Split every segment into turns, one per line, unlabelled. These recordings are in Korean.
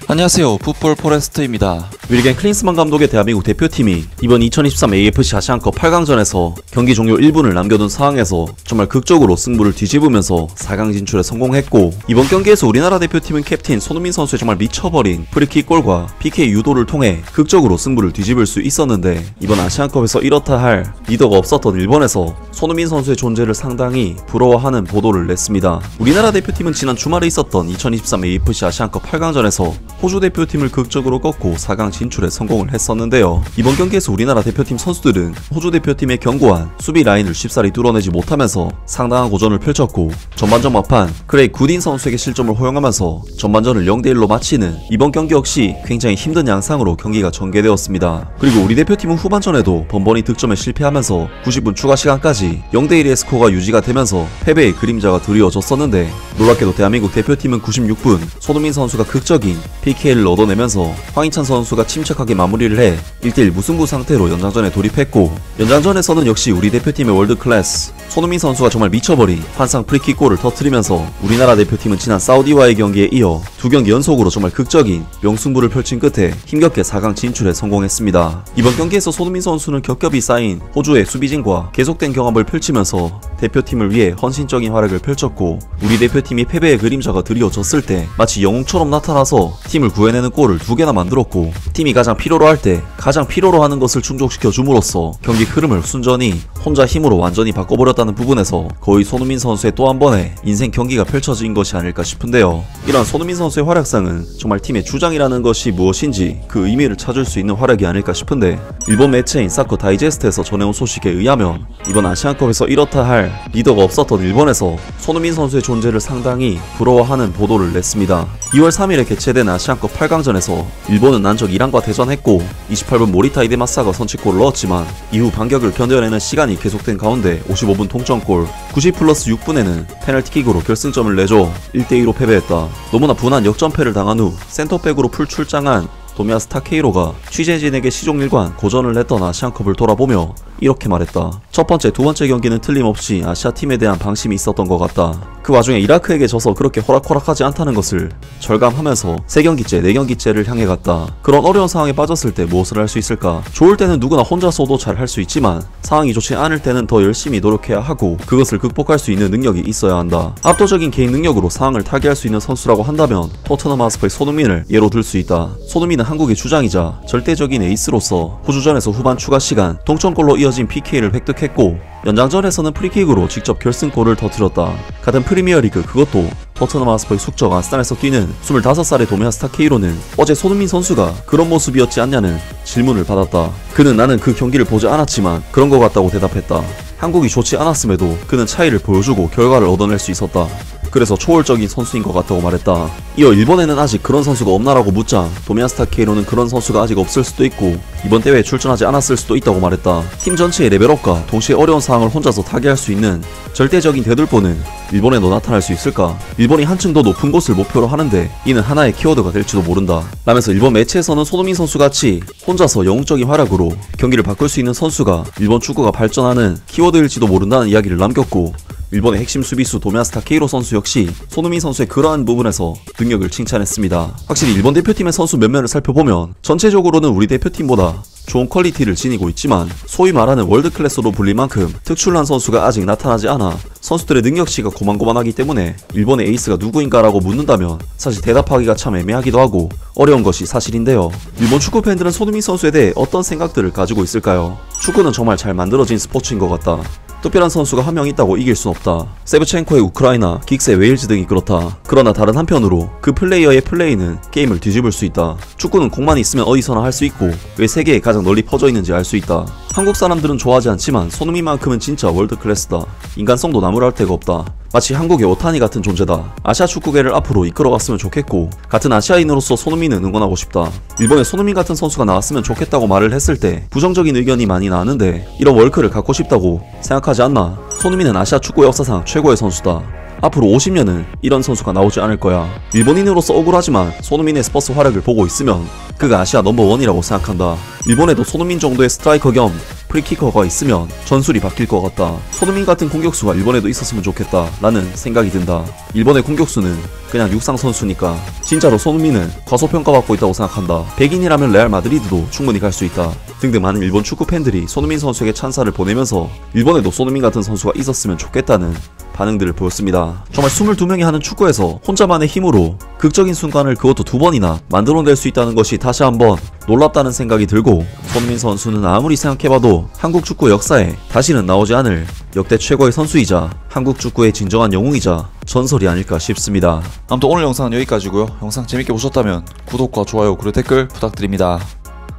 안녕하세요, 풋볼 포레스트입니다. 윌겐 클린스만 감독의 대한민국 대표팀이 이번 2023 AFC 아시안컵 8강전에서 경기 종료 1분을 남겨둔 상황에서 정말 극적으로 승부를 뒤집으면서 4강 진출에 성공했고, 이번 경기에서 우리나라 대표팀은 캡틴 손흥민 선수의 정말 미쳐버린 프리킥골과 PK 유도를 통해 극적으로 승부를 뒤집을 수 있었는데, 이번 아시안컵에서 이렇다 할 리더가 없었던 일본에서 손흥민 선수의 존재를 상당히 부러워하는 보도를 냈습니다. 우리나라 대표팀은 지난 주말에 있었던 2023 AFC 아시안컵 8강전에서 호주 대표팀을 극적으로 꺾고 4강 진출에 성공을 했었는데요. 이번 경기에서 우리나라 대표팀 선수들은 호주 대표팀의 견고한 수비 라인을 쉽사리 뚫어내지 못하면서 상당한 고전을 펼쳤고, 전반전 막판 크레이 구딘 선수에게 실점을 허용하면서 전반전을 0대1로 마치는 이번 경기 역시 굉장히 힘든 양상으로 경기가 전개되었습니다. 그리고 우리 대표팀은 후반전에도 번번이 득점에 실패하면서 90분 추가 시간까지 0대1의 스코어가 유지가 되면서 패배의 그림자가 드리워졌었는데, 놀랍게도 대한민국 대표팀은 96분 손흥민 선수가 극적인 PK를 얻어내면서 황희찬 선수가 침착하게 마무리를 해 1대1 무승부 상태로 연장전에 돌입했고, 연장전에서는 역시 우리 대표팀의 월드클래스 손흥민 선수가 정말 미쳐버린 환상 프리킥골을 터뜨리면서 우리나라 대표팀은 지난 사우디와의 경기에 이어 2경기 연속으로 정말 극적인 명승부를 펼친 끝에 힘겹게 4강 진출에 성공했습니다. 이번 경기에서 손흥민 선수는 겹겹이 쌓인 호주의 수비진과 계속된 경합을 펼치면서 대표팀을 위해 헌신적인 활약을 펼쳤고, 우리 대표팀이 패배의 그림자가 드리워졌을 때 마치 영웅처럼 나타나서 팀을 구해내는 골을 2개나 만들었고, 팀이 가장 필요로 할 때 가장 필요로 하는 것을 충족시켜 줌으로써 경기 흐름을 순전히 혼자 힘으로 완전히 바꿔버렸다는 부분에서 거의 손흥민 선수의 또 한 번의 인생 경기가 펼쳐진 것이 아닐까 싶은데요. 이런 손흥민 선수의 활약상은 정말 팀의 주장이라는 것이 무엇인지 그 의미를 찾을 수 있는 활약이 아닐까 싶은데, 일본 매체인 사커 다이제스트에서 전해온 소식에 의하면 이번 아시안컵에서 이렇다 할 리더가 없었던 일본에서 손흥민 선수의 존재를 상당히 부러워하는 보도를 냈습니다. 2월 3일에 개최된 아시안컵 8강전에서 일본은 난적 이란과 대전했고 28분 모리타 이데마사가 선취골을 넣었지만 이후 반격을 견뎌내는 시간이 계속된 가운데 55분 동점골, 90+6분에는 페널티킥으로 결승점을 내줘 1대2로 패배했다. 너무나 분한 역전패를 당한 후 센터백으로 풀 출장한 도미야스 타케이로가 취재진에게 시종일관 고전을 했던 아시안컵을 돌아보며 이렇게 말했다. 첫 번째, 두 번째 경기는 틀림없이 아시아팀에 대한 방심이 있었던 것 같다. 그 와중에 이라크에게 져서 그렇게 호락호락하지 않다는 것을 절감하면서 3경기째, 4경기째를 향해 갔다. 그런 어려운 상황에 빠졌을 때 무엇을 할 수 있을까? 좋을 때는 누구나 혼자서도 잘 할 수 있지만 상황이 좋지 않을 때는 더 열심히 노력해야 하고 그것을 극복할 수 있는 능력이 있어야 한다. 압도적인 개인 능력으로 상황을 타개할 수 있는 선수라고 한다면 토트넘 하스퍼의 손흥민을 예로 들 수 있다. 손흥민은 한국의 주장이자 절대적인 에이스로서 호주전에서 후반 추가 시간 동점골로 이어진 PK를 획득했고, 연장전에서는 프리킥으로 직접 결승골을 터뜨렸다. 같은 프리미어리그, 그것도 토트넘 하스퍼의 숙적 아스날에서 뛰는 25살의 도미야스 타케이로는 어제 손흥민 선수가 그런 모습이었지 않냐는 질문을 받았다. 그는 나는 그 경기를 보지 않았지만 그런 것 같다고 대답했다. 한국이 좋지 않았음에도 그는 차이를 보여주고 결과를 얻어낼 수 있었다. 그래서 초월적인 선수인 것 같다고 말했다. 이어 일본에는 아직 그런 선수가 없나라고 묻자 도미야스 타케이로는 그런 선수가 아직 없을 수도 있고 이번 대회에 출전하지 않았을 수도 있다고 말했다. 팀 전체의 레벨업과 동시에 어려운 상황을 혼자서 타개할 수 있는 절대적인 대들보는 일본에도 나타날 수 있을까? 일본이 한층 더 높은 곳을 목표로 하는데 이는 하나의 키워드가 될지도 모른다 라면서 일본 매체에서는 손흥민 선수같이 혼자서 영웅적인 활약으로 경기를 바꿀 수 있는 선수가 일본 축구가 발전하는 키워드일지도 모른다는 이야기를 남겼고, 일본의 핵심 수비수 도미야스 타케이로 선수 역시 손흥민 선수의 그러한 부분에서 능력을 칭찬했습니다. 확실히 일본 대표팀의 선수 몇몇을 살펴보면 전체적으로는 우리 대표팀보다 좋은 퀄리티를 지니고 있지만 소위 말하는 월드클래스로 불릴 만큼 특출난 선수가 아직 나타나지 않아 선수들의 능력치가 고만고만하기 때문에 일본의 에이스가 누구인가라고 묻는다면 사실 대답하기가 참 애매하기도 하고 어려운 것이 사실인데요. 일본 축구 팬들은 손흥민 선수에 대해 어떤 생각들을 가지고 있을까요? 축구는 정말 잘 만들어진 스포츠인 것 같다. 특별한 선수가 한 명 있다고 이길 순 없다. 세브첸코의 우크라이나, 긱스의 웨일즈 등이 그렇다. 그러나 다른 한편으로 그 플레이어의 플레이는 게임을 뒤집을 수 있다. 축구는 공만 있으면 어디서나 할 수 있고 왜 세계에 가장 널리 퍼져 있는지 알 수 있다. 한국 사람들은 좋아하지 않지만 손흥민만큼은 진짜 월드클래스다. 인간성도 나무랄 데가 없다. 마치 한국의 오타니 같은 존재다. 아시아 축구계를 앞으로 이끌어갔으면 좋겠고 같은 아시아인으로서 손흥민은 응원하고 싶다. 일본에 손흥민 같은 선수가 나왔으면 좋겠다고 말을 했을 때 부정적인 의견이 많이 나왔는데 이런 월크를 갖고 싶다고 생각하지 않나? 손흥민은 아시아 축구 역사상 최고의 선수다. 앞으로 50년은 이런 선수가 나오지 않을 거야. 일본인으로서 억울하지만 손흥민의 스퍼스 활약을 보고 있으면 그가 아시아 넘버원이라고 생각한다. 일본에도 손흥민 정도의 스트라이커 겸 프리키커가 있으면 전술이 바뀔 것 같다. 손흥민 같은 공격수가 일본에도 있었으면 좋겠다 라는 생각이 든다. 일본의 공격수는 그냥 육상 선수니까. 진짜로 손흥민은 과소평가받고 있다고 생각한다. 백인이라면 레알 마드리드도 충분히 갈 수 있다. 등등 많은 일본 축구 팬들이 손흥민 선수에게 찬사를 보내면서 일본에도 손흥민 같은 선수가 있었으면 좋겠다는 반응들을 보였습니다. 정말 22명이 하는 축구에서 혼자만의 힘으로 극적인 순간을 그것도 2번이나 만들어낼 수 있다는 것이 다시 한번 놀랍다는 생각이 들고, 손흥민 선수는 아무리 생각해봐도 한국 축구 역사에 다시는 나오지 않을 역대 최고의 선수이자 한국 축구의 진정한 영웅이자 전설이 아닐까 싶습니다.
아무튼 오늘 영상은 여기까지고요. 영상 재밌게 보셨다면 구독과 좋아요 그리고 댓글 부탁드립니다.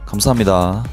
감사합니다.